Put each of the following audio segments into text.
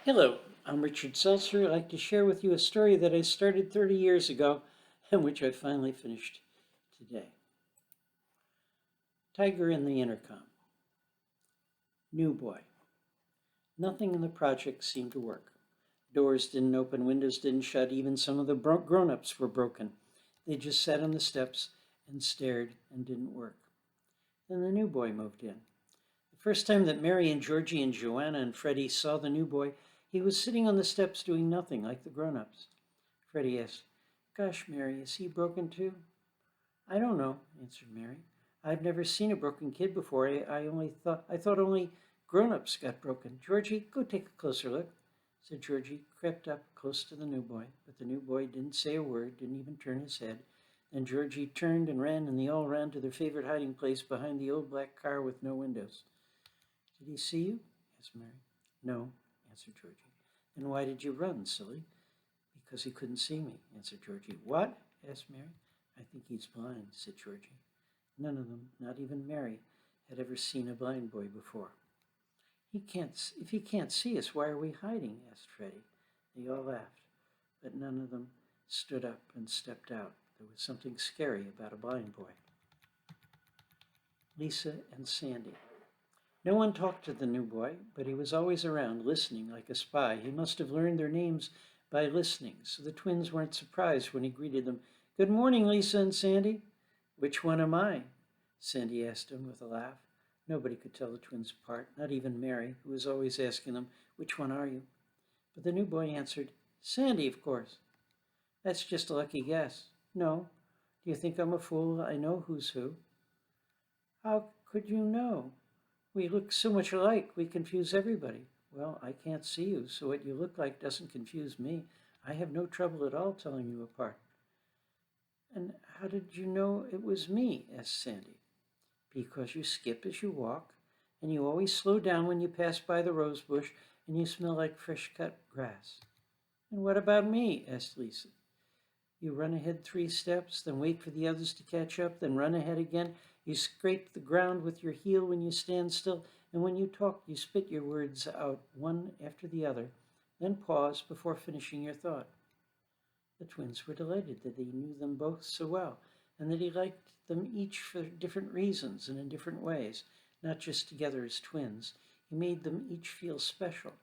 Hello, I'm Richard Seltzer. I'd like to share with you a story that I started 30 years ago and which I finally finished today. Tiger in the Intercom. New boy. Nothing in the project seemed to work. Doors didn't open, windows didn't shut, even some of the grown-ups were broken. They just sat on the steps and stared and didn't work. Then the new boy moved in. The first time that Mary and Georgie and Joanna and Freddie saw the new boy, he was sitting on the steps doing nothing like the grown-ups. Freddie asked, "Gosh, Mary, is he broken too?" "I don't know," answered Mary. "I've never seen a broken kid before. I thought only grown-ups got broken. Georgie, go take a closer look." So Georgie crept up close to the new boy, but the new boy didn't say a word, didn't even turn his head. Then Georgie turned and ran, and they all ran to their favorite hiding place behind the old black car with no windows. "Did he see you?" asked Mary. "No," answered Georgie. "Then why did you run, silly?" "Because he couldn't see me," answered Georgie. "What?" asked Mary. "I think he's blind," said Georgie. None of them, not even Mary, had ever seen a blind boy before. If he can't see us, why are we hiding?" asked Freddie. They all laughed, but none of them stood up and stepped out. There was something scary about a blind boy. Lisa and Sandy. No one talked to the new boy, but he was always around, listening like a spy. He must have learned their names by listening, so the twins weren't surprised when he greeted them. "Good morning, Lisa and Sandy." "Which one am I?" Sandy asked him with a laugh. Nobody could tell the twins apart, not even Mary, who was always asking them, "Which one are you?" But the new boy answered, "Sandy, of course." "That's just a lucky guess." "No. Do you think I'm a fool? I know who's who." "How could you know? We look so much alike, we confuse everybody." "Well, I can't see you, so what you look like doesn't confuse me. I have no trouble at all telling you apart." "And how did you know it was me?" asked Sandy. "Because you skip as you walk, and you always slow down when you pass by the rose bush, and you smell like fresh cut grass." "And what about me?" asked Lisa. "You run ahead 3 steps, then wait for the others to catch up, then run ahead again. You scrape the ground with your heel when you stand still, and when you talk, you spit your words out one after the other, then pause before finishing your thought." The twins were delighted that he knew them both so well, and that he liked them each for different reasons and in different ways, not just together as twins. He made them each feel special.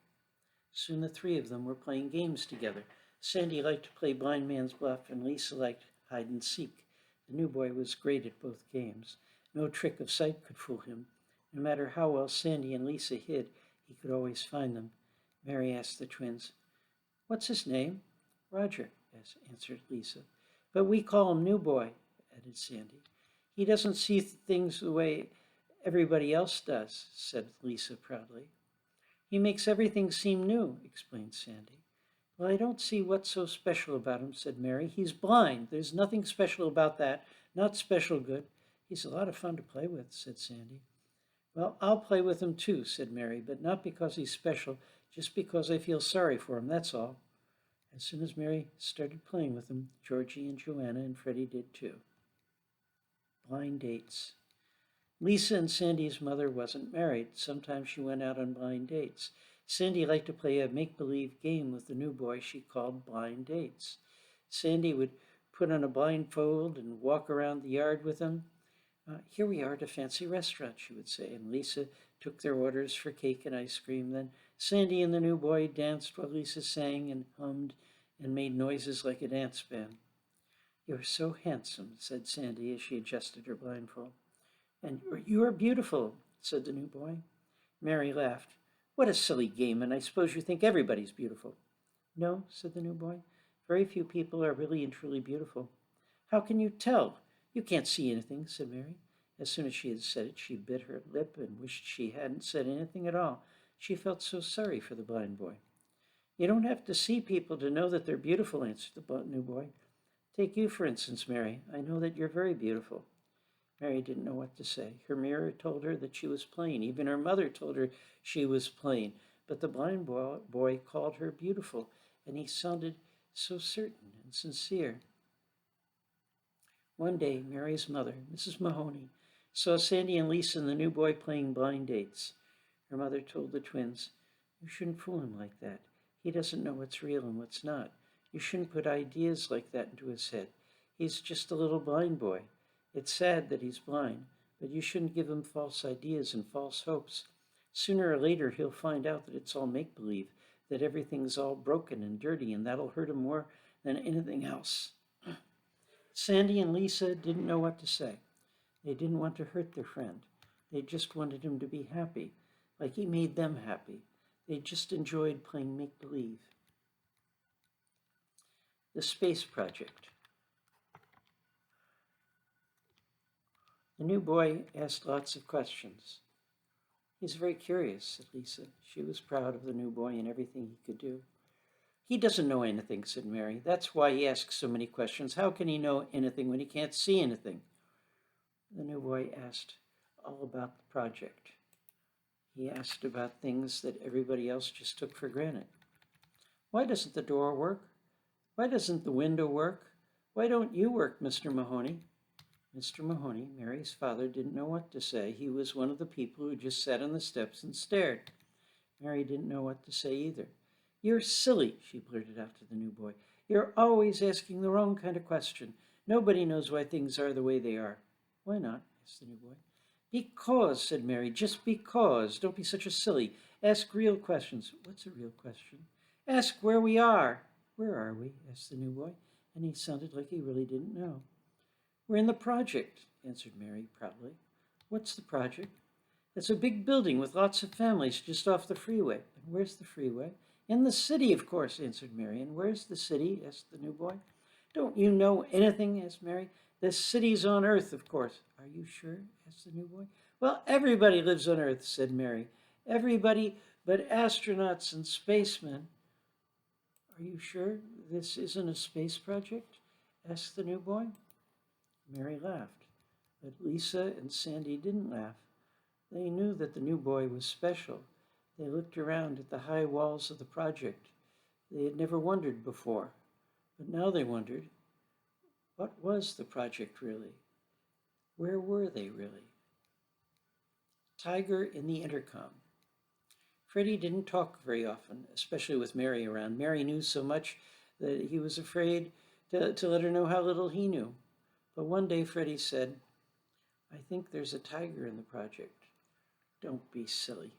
Soon the 3 of them were playing games together. Sandy liked to play blind man's buff, and Lisa liked hide and seek. The new boy was great at both games. No trick of sight could fool him. No matter how well Sandy and Lisa hid, he could always find them. Mary asked the twins, "What's his name?" "Roger," answered Lisa. "But we call him New Boy," added Sandy. "He doesn't see things the way everybody else does," said Lisa proudly. "He makes everything seem new," explained Sandy. "Well, I don't see what's so special about him," said Mary. "He's blind. There's nothing special about that. Not special good." "He's a lot of fun to play with," said Sandy. "Well, I'll play with him too," said Mary, "but not because he's special, just because I feel sorry for him, that's all." As soon as Mary started playing with him, Georgie and Joanna and Freddie did too. Blind dates. Lisa and Sandy's mother wasn't married. Sometimes she went out on blind dates. Sandy liked to play a make-believe game with the new boy she called Blind Dates. Sandy would put on a blindfold and walk around the yard with him. "Here we are at a fancy restaurant," she would say, and Lisa took their orders for cake and ice cream. Then Sandy and the new boy danced while Lisa sang and hummed and made noises like a dance band. "You're so handsome," said Sandy as she adjusted her blindfold. "And you are beautiful," said the new boy. Mary laughed. "What a silly game, and I suppose you think everybody's beautiful." "No," said the new boy. "Very few people are really and truly beautiful." "How can you tell? You can't see anything," said Mary. As soon as she had said it, she bit her lip and wished she hadn't said anything at all. She felt so sorry for the blind boy. "You don't have to see people to know that they're beautiful," answered the new boy. "Take you, for instance, Mary. I know that you're very beautiful." Mary didn't know what to say. Her mirror told her that she was plain. Even her mother told her she was plain. But the blind boy called her beautiful, and he sounded so certain and sincere. One day, Mary's mother, Mrs. Mahoney, saw Sandy and Lisa and the new boy playing blind dates. Her mother told the twins, "You shouldn't fool him like that. He doesn't know what's real and what's not. You shouldn't put ideas like that into his head. He's just a little blind boy. It's sad that he's blind, but you shouldn't give him false ideas and false hopes. Sooner or later, he'll find out that it's all make-believe, that everything's all broken and dirty, and that'll hurt him more than anything else. Sandy and Lisa didn't know what to say. They didn't want to hurt their friend. They just wanted him to be happy, like he made them happy. They just enjoyed playing make-believe. The Space Project. The new boy asked lots of questions. He's very curious, said Lisa. She was proud of the new boy and everything he could do. He doesn't know anything, said Mary. That's why he asks so many questions. How can he know anything when he can't see anything? The new boy asked all about the project. He asked about things that everybody else just took for granted. Why doesn't the door work? Why doesn't the window work? Why don't you work, Mr. Mahoney? Mr. Mahoney, Mary's father, didn't know what to say. He was one of the people who just sat on the steps and stared. Mary didn't know what to say either. You're silly, she blurted out to the new boy. You're always asking the wrong kind of question. Nobody knows why things are the way they are. Why not? Asked the new boy. Because, said Mary, just because. Don't be such a silly. Ask real questions. What's a real question? Ask where we are. Where are we? Asked the new boy, and he sounded like he really didn't know. We're in the project, answered Mary proudly. What's the project? It's a big building with lots of families just off the freeway. And where's the freeway? In the city, of course, answered Mary. And where's the city? Asked the new boy. Don't you know anything? Asked Mary. The city's on Earth, of course. Are you sure? Asked the new boy. Well, everybody lives on Earth, said Mary. Everybody but astronauts and spacemen. Are you sure this isn't a space project? Asked the new boy. Mary laughed, but Lisa and Sandy didn't laugh. They knew that the new boy was special. They looked around at the high walls of the project. They had never wondered before, but now they wondered, what was the project really? Where were they really? Tiger in the Intercom. Freddie didn't talk very often, especially with Mary around. Mary knew so much that he was afraid to let her know how little he knew. But one day Freddie said, I think there's a tiger in the project. Don't be silly.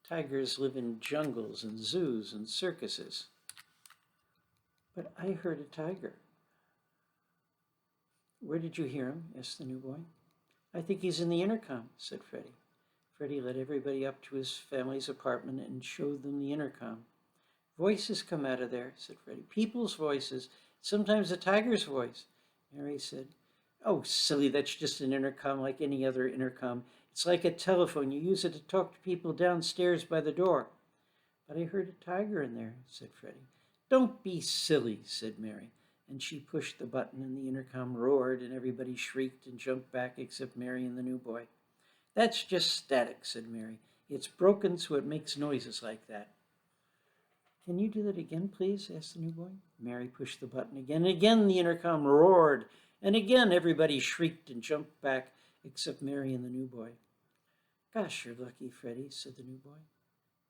Tigers live in jungles and zoos and circuses. But I heard a tiger. Where did you hear him? Asked the new boy. I think he's in the intercom, said Freddie. Freddie led everybody up to his family's apartment and showed them the intercom. Voices come out of there, said Freddie. People's voices. Sometimes a tiger's voice. Mary said, oh, silly, that's just an intercom like any other intercom. It's like a telephone. You use it to talk to people downstairs by the door. But I heard a tiger in there, said Freddie. Don't be silly, said Mary. And she pushed the button and the intercom roared and everybody shrieked and jumped back except Mary and the new boy. That's just static, said Mary. It's broken so it makes noises like that. Can you do that again, please? Asked the new boy. Mary pushed the button again, and again the intercom roared, and again everybody shrieked and jumped back except Mary and the new boy. Gosh, you're lucky, Freddie, said the new boy.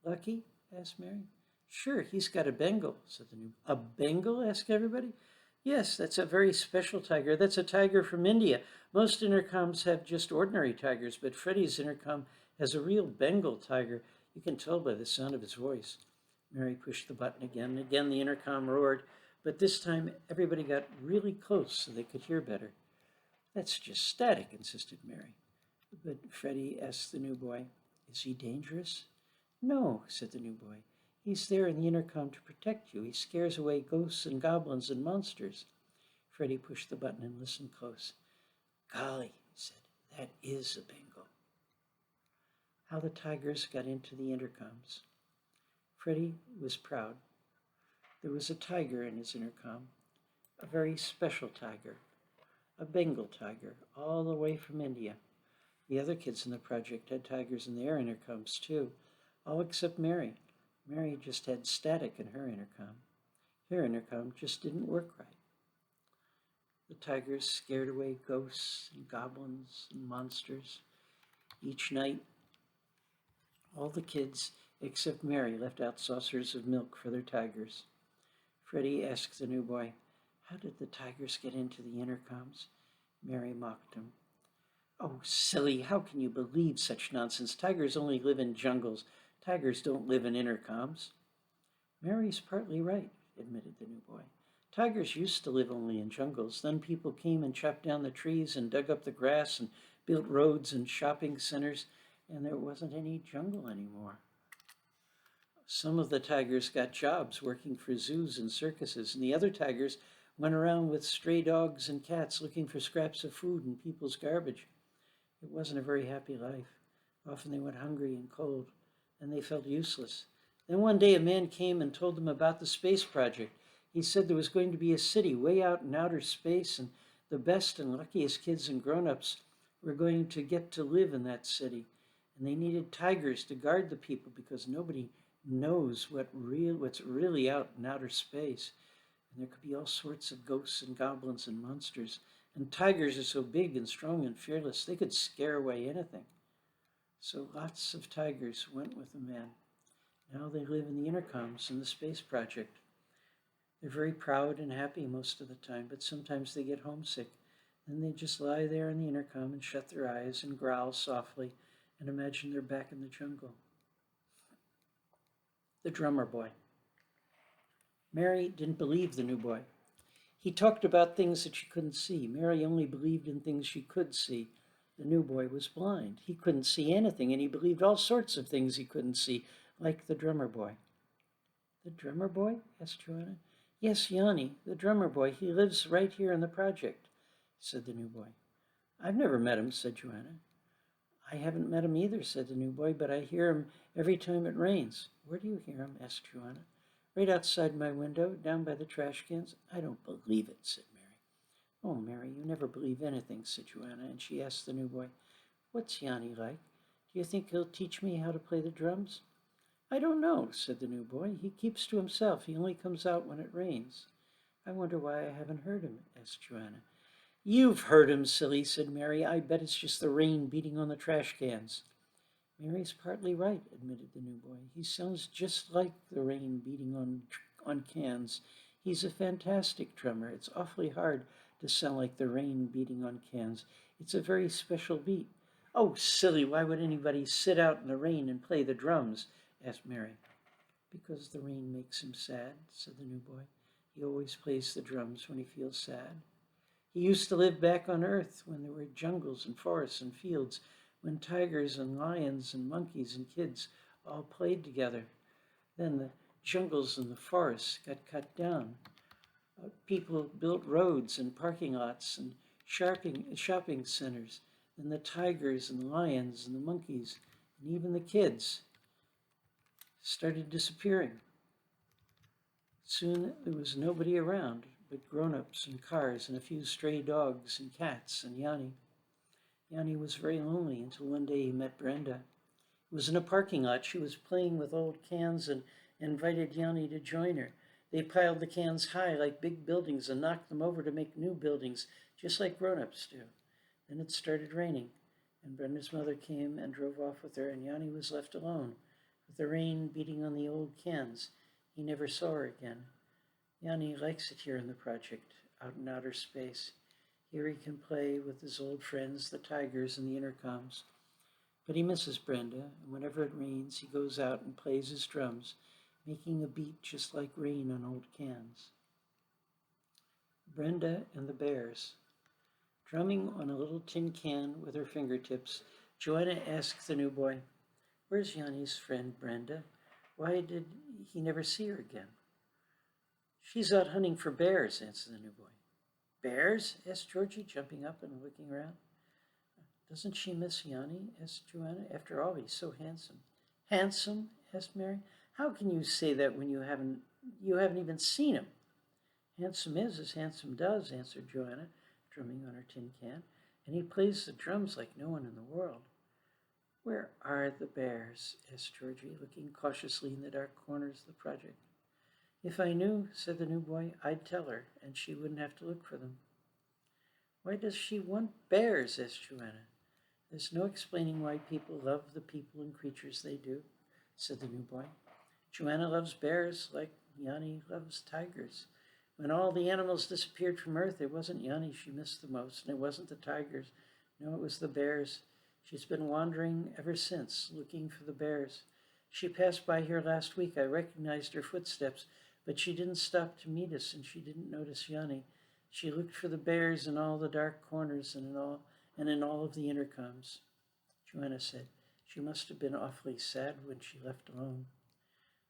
Lucky? Asked Mary. Sure, he's got a Bengal, said the new boy. A Bengal? Asked everybody. Yes, that's a very special tiger. That's a tiger from India. Most intercoms have just ordinary tigers, but Freddie's intercom has a real Bengal tiger. You can tell by the sound of his voice. Mary pushed the button again, and again the intercom roared, but this time everybody got really close so they could hear better. That's just static, insisted Mary. But Freddie asked the new boy, is he dangerous? No, said the new boy. He's there in the intercom to protect you. He scares away ghosts and goblins and monsters. Freddie pushed the button and listened close. Golly, he said, that is a Bengal. How the tigers got into the intercoms. Freddie was proud. There was a tiger in his intercom, a very special tiger, a Bengal tiger, all the way from India. The other kids in the project had tigers in their intercoms too, all except Mary. Mary just had static in her intercom. Her intercom just didn't work right. The tigers scared away ghosts and goblins and monsters. Each night, all the kids except Mary left out saucers of milk for their tigers. Freddie asked the new boy, "How did the tigers get into the intercoms?" Mary mocked him. "Oh, silly, how can you believe such nonsense? Tigers only live in jungles. Tigers don't live in intercoms." "Mary's partly right," admitted the new boy. "Tigers used to live only in jungles. Then people came and chopped down the trees and dug up the grass and built roads and shopping centers, and there wasn't any jungle anymore. Some of the tigers got jobs working for zoos and circuses, and the other tigers went around with stray dogs and cats looking for scraps of food and people's garbage. It wasn't a very happy life. Often they went hungry and cold, and they felt useless. Then one day a man came and told them about the space project. He said there was going to be a city way out in outer space, and the best and luckiest kids and grown-ups were going to get to live in that city. And they needed tigers to guard the people because nobody knows what's really out in outer space. And there could be all sorts of ghosts and goblins and monsters. And tigers are so big and strong and fearless, they could scare away anything. So lots of tigers went with the man. Now they live in the intercoms in the space project. They're very proud and happy most of the time, but sometimes they get homesick. Then they just lie there in the intercom and shut their eyes and growl softly and imagine they're back in the jungle." The drummer boy. Mary didn't believe the new boy. He talked about things that she couldn't see. Mary only believed in things she could see. The new boy was blind. He couldn't see anything, and he believed all sorts of things he couldn't see, like the drummer boy. "The drummer boy?" asked Joanna. "Yes, Yanni, the drummer boy. He lives right here in the project," said the new boy. "I've never met him," said Joanna. "I haven't met him either," said the new boy, "but I hear him every time it rains." "Where do you hear him?" asked Joanna. "Right outside my window, down by the trash cans." "I don't believe it," said Mary. "Oh, Mary, you never believe anything," said Joanna, and she asked the new boy, "What's Yanni like? Do you think he'll teach me how to play the drums?" "I don't know," said the new boy. "He keeps to himself. He only comes out when it rains." "I wonder why I haven't heard him," asked Joanna. "You've heard him, silly," said Mary. "I bet it's just the rain beating on the trash cans." "Mary's partly right," admitted the new boy. "He sounds just like the rain beating on cans. He's a fantastic drummer. It's awfully hard to sound like the rain beating on cans. It's a very special beat." "Oh, silly, why would anybody sit out in the rain and play the drums?" asked Mary. "Because the rain makes him sad," said the new boy. "He always plays the drums when he feels sad. He used to live back on Earth when there were jungles and forests and fields, when tigers and lions and monkeys and kids all played together. Then the jungles and the forests got cut down. People built roads and parking lots and shopping centers. Then the tigers and the lions and the monkeys and even the kids started disappearing. Soon there was nobody around but grown-ups and cars and a few stray dogs and cats and Yanni. Yanni was very lonely until one day he met Brenda. It was in a parking lot. She was playing with old cans and invited Yanni to join her. They piled the cans high like big buildings and knocked them over to make new buildings, just like grown-ups do. Then it started raining, and Brenda's mother came and drove off with her, and Yanni was left alone, with the rain beating on the old cans. He never saw her again. Yanni likes it here in the project, out in outer space. Here he can play with his old friends, the tigers and the intercoms. But he misses Brenda, and whenever it rains, he goes out and plays his drums, making a beat just like rain on old cans. Brenda and the Bears. Drumming on a little tin can with her fingertips, Joanna asked the new boy, "Where's Yanni's friend Brenda? Why did he never see her again?" "She's out hunting for bears," answered the new boy. "Bears?" asked Georgie, jumping up and looking around. "Doesn't she miss Yanni?" asked Joanna. "After all, he's so handsome." "Handsome?" asked Mary. "How can you say that when you haven't even seen him?" "Handsome is as handsome does," answered Joanna, drumming on her tin can, "and he plays the drums like no one in the world." "Where are the bears?" asked Georgie, looking cautiously in the dark corners of the project. "If I knew," said the new boy, "I'd tell her, and she wouldn't have to look for them." "Why does she want bears?" asked Joanna. "There's no explaining why people love the people and creatures they do," said the new boy. Joanna loves bears like Yanni loves tigers. When all the animals disappeared from Earth, it wasn't Yanni she missed the most, and it wasn't the tigers. No, it was the bears. She's been wandering ever since, looking for the bears. She passed by here last week. I recognized her footsteps, but she didn't stop to meet us, and she didn't notice Yanni. She looked for the bears in all the dark corners and in all of the intercoms. Joanna said, she must have been awfully sad when she left alone.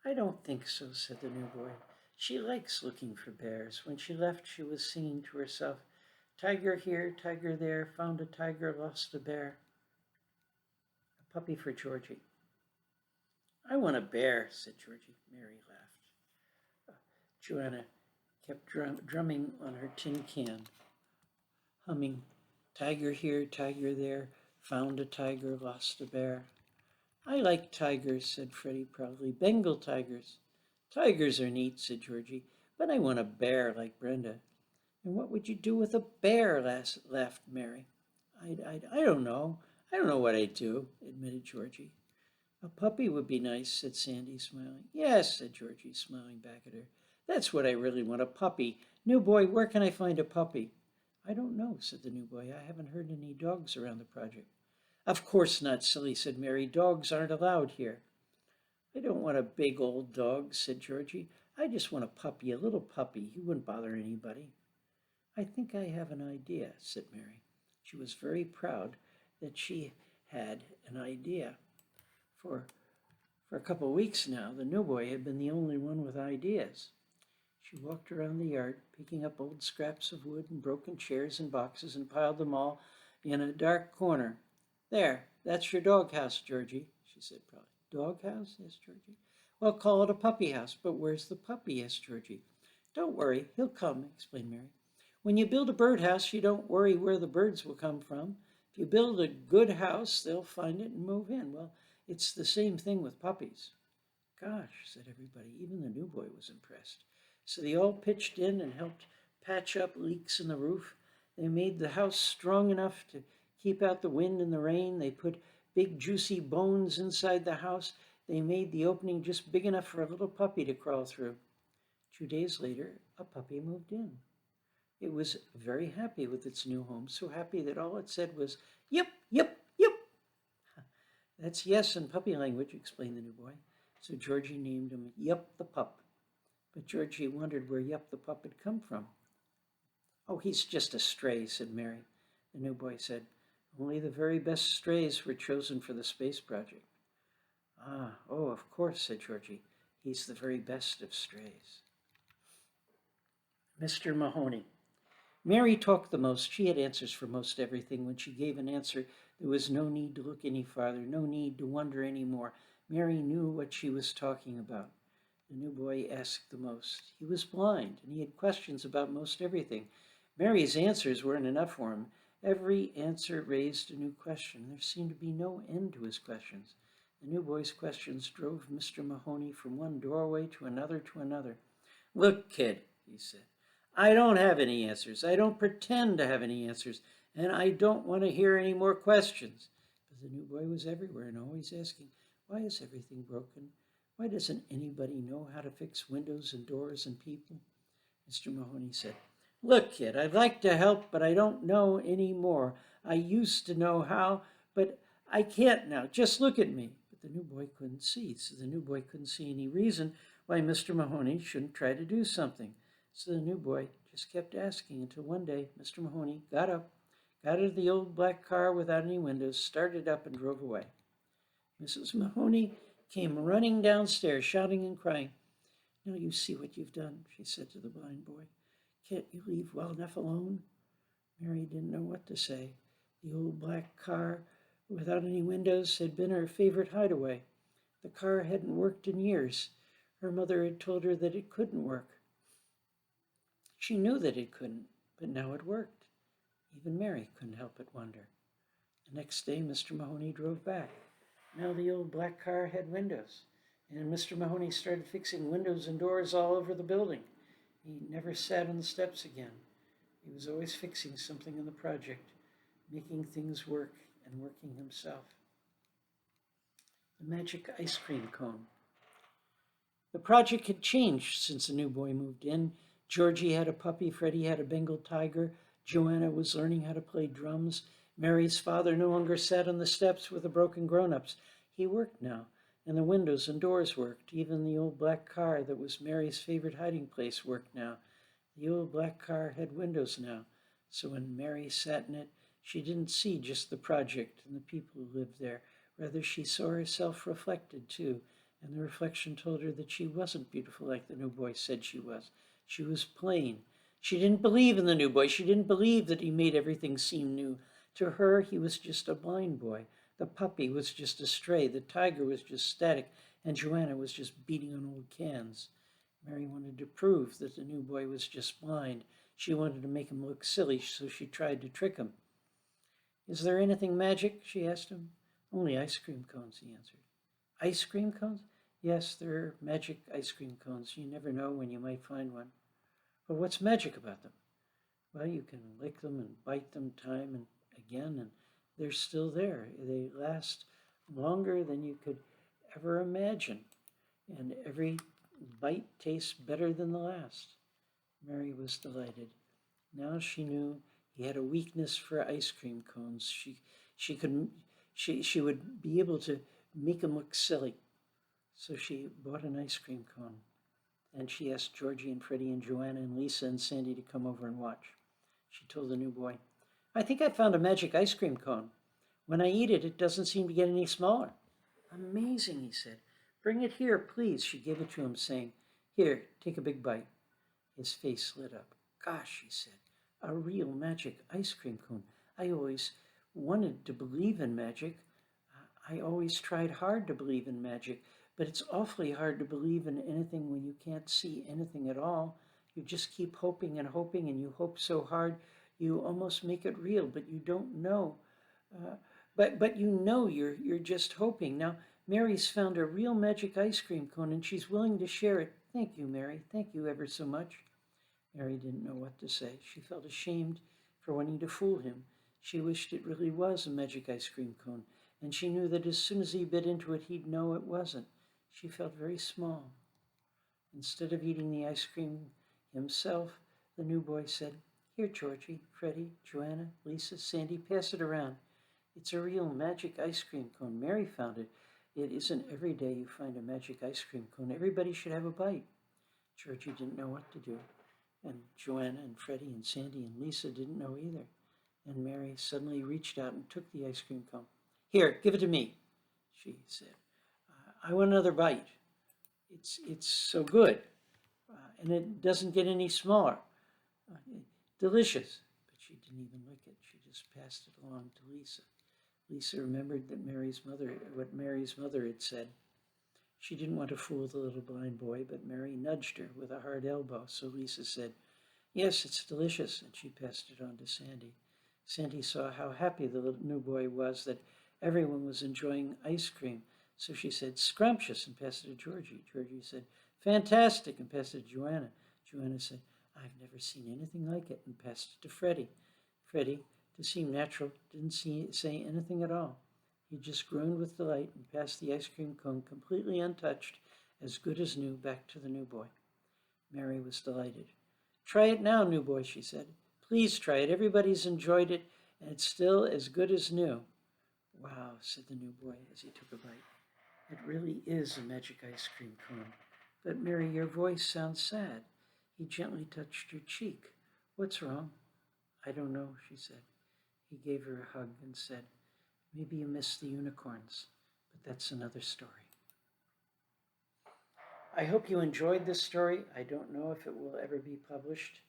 I don't think so, said the new boy. She likes looking for bears. When she left, she was singing to herself, tiger here, tiger there, found a tiger, lost a bear. A puppy for Georgie. I want a bear, said Georgie. Mary laughed. Joanna kept drumming on her tin can, humming, tiger here, tiger there, found a tiger, lost a bear. I like tigers, said Freddie proudly. Bengal tigers. Tigers are neat, said Georgie, but I want a bear like Brenda. And what would you do with a bear, laughed Mary. I don't know. I don't know what I'd do, admitted Georgie. A puppy would be nice, said Sandy, smiling. Yes, said Georgie, smiling back at her. That's what I really want, a puppy. New boy, where can I find a puppy? I don't know, said the new boy. I haven't heard any dogs around the project. Of course not, silly, said Mary. Dogs aren't allowed here. I don't want a big old dog, said Georgie. I just want a puppy, a little puppy. He wouldn't bother anybody. I think I have an idea, said Mary. She was very proud that she had an idea. For a couple of weeks now, the new boy had been the only one with ideas. She walked around the yard, picking up old scraps of wood and broken chairs and boxes and piled them all in a dark corner. There, that's your doghouse, Georgie, she said proudly. Doghouse? Asked Georgie. Well, call it a puppy house, but where's the puppy? Asked Georgie. Don't worry, he'll come, explained Mary. When you build a birdhouse, you don't worry where the birds will come from. If you build a good house, they'll find it and move in. Well, it's the same thing with puppies. Gosh, said everybody. Even the new boy was impressed. So they all pitched in and helped patch up leaks in the roof. They made the house strong enough to keep out the wind and the rain. They put big juicy bones inside the house. They made the opening just big enough for a little puppy to crawl through. 2 days later, a puppy moved in. It was very happy with its new home, so happy that all it said was, yip, yip, yip. That's yes in puppy language, explained the new boy. So Georgie named him Yup the Pup. But Georgie wondered where Yup the Pup had come from. Oh, he's just a stray, said Mary. The new boy said, only the very best strays were chosen for the space project. Oh, of course, said Georgie. He's the very best of strays. Mr. Mahoney. Mary talked the most. She had answers for most everything. When she gave an answer, there was no need to look any farther, no need to wonder any more. Mary knew what she was talking about. The new boy asked the most. He was blind, and he had questions about most everything. Mary's answers weren't enough for him. Every answer raised a new question. There seemed to be no end to his questions. The new boy's questions drove Mr. Mahoney from one doorway to another to another. Look, kid, he said. I don't have any answers. I don't pretend to have any answers, and I don't want to hear any more questions. But the new boy was everywhere and always asking, why is everything broken? Why doesn't anybody know how to fix windows and doors and people? Mr. Mahoney said, look, kid, I'd like to help, but I don't know any more. I used to know how, but I can't now. Just look at me. But the new boy couldn't see, so the new boy couldn't see any reason why Mr. Mahoney shouldn't try to do something. So the new boy just kept asking until one day Mr. Mahoney got up, got out of the old black car without any windows, started up and drove away. Mrs. Mahoney came running downstairs, shouting and crying. Now you see what you've done, she said to the blind boy. Can't you leave well enough alone? Mary didn't know what to say. The old black car without any windows had been her favorite hideaway. The car hadn't worked in years. Her mother had told her that it couldn't work. She knew that it couldn't, but now it worked. Even Mary couldn't help but wonder. The next day, Mr. Mahoney drove back. Now the old black car had windows, and Mr. Mahoney started fixing windows and doors all over the building. He never sat on the steps again. He was always fixing something in the project, making things work and working himself. The magic ice cream cone. The project had changed since the new boy moved in. Georgie had a puppy, Freddie had a Bengal tiger, Joanna was learning how to play drums. Mary's father no longer sat on the steps with the broken grown-ups. He worked now, and the windows and doors worked. Even the old black car that was Mary's favorite hiding place worked now. The old black car had windows now, so when Mary sat in it, she didn't see just the project and the people who lived there. Rather, she saw herself reflected, too, and the reflection told her that she wasn't beautiful like the new boy said she was. She was plain. She didn't believe in the new boy. She didn't believe that he made everything seem new. To her, he was just a blind boy. The puppy was just a stray. The tiger was just static. And Joanna was just beating on old cans. Mary wanted to prove that the new boy was just blind. She wanted to make him look silly, so she tried to trick him. Is there anything magic? She asked him. Only ice cream cones, he answered. Ice cream cones? Yes, they're magic ice cream cones. You never know when you might find one. But what's magic about them? Well, you can lick them and bite them time and again, and they're still there. They last longer than you could ever imagine, and every bite tastes better than the last. Mary was delighted. Now she knew he had a weakness for ice cream cones. She would be able to make him look silly. So she bought an ice cream cone, and she asked Georgie and Freddie and Joanna and Lisa and Sandy to come over and watch. She told the new boy, I think I found a magic ice cream cone. When I eat it, it doesn't seem to get any smaller. Amazing, he said. Bring it here, please. She gave it to him, saying, Here, take a big bite. His face lit up. Gosh, he said, a real magic ice cream cone. I always wanted to believe in magic. I always tried hard to believe in magic, but it's awfully hard to believe in anything when you can't see anything at all. You just keep hoping and hoping, and you hope so hard you almost make it real, but you don't know. But you know you're just hoping. Now, Mary's found a real magic ice cream cone, and she's willing to share it. Thank you, Mary. Thank you ever so much. Mary didn't know what to say. She felt ashamed for wanting to fool him. She wished it really was a magic ice cream cone, and she knew that as soon as he bit into it, he'd know it wasn't. She felt very small. Instead of eating the ice cream himself, the new boy said, Here, Georgie, Freddie, Joanna, Lisa, Sandy, pass it around. It's a real magic ice cream cone. Mary found it. It isn't every day you find a magic ice cream cone. Everybody should have a bite. Georgie didn't know what to do, and Joanna and Freddie and Sandy and Lisa didn't know either. And Mary suddenly reached out and took the ice cream cone. Here, give it to me, she said. I want another bite. It's so good, and it doesn't get any smaller. Delicious. But she didn't even lick it. She just passed it along to Lisa. Lisa remembered that what Mary's mother had said. She didn't want to fool the little blind boy, but Mary nudged her with a hard elbow, so Lisa said, Yes, it's delicious, and she passed it on to Sandy. Sandy saw how happy the little new boy was that everyone was enjoying ice cream, so she said, Scrumptious, and passed it to Georgie. Georgie said, Fantastic, and passed it to Joanna. Joanna said, I've never seen anything like it, and passed it to Freddie. Freddie, to seem natural, didn't say anything at all. He just groaned with delight and passed the ice cream cone completely untouched, as good as new, back to the new boy. Mary was delighted. Try it now, new boy, she said. Please try it. Everybody's enjoyed it, and it's still as good as new. Wow, said the new boy as he took a bite. It really is a magic ice cream cone. But Mary, your voice sounds sad. He gently touched her cheek. What's wrong? I don't know, she said. He gave her a hug and said, Maybe you missed the unicorns, but that's another story. I hope you enjoyed this story. I don't know if it will ever be published.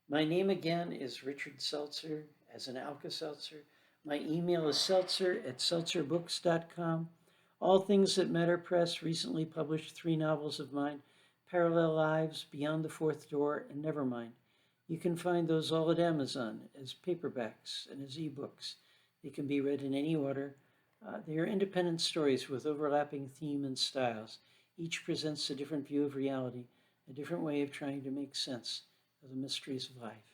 My name again is Richard Seltzer, as in Alka-Seltzer. My email is seltzer@seltzerbooks.com. All Things That Matter Press recently published 3 novels of mine, Parallel Lives, Beyond the Fourth Door, and Nevermind. You can find those all at Amazon as paperbacks and as ebooks. They can be read in any order. They are independent stories with overlapping theme and styles. Each presents a different view of reality, a different way of trying to make sense of the mysteries of life.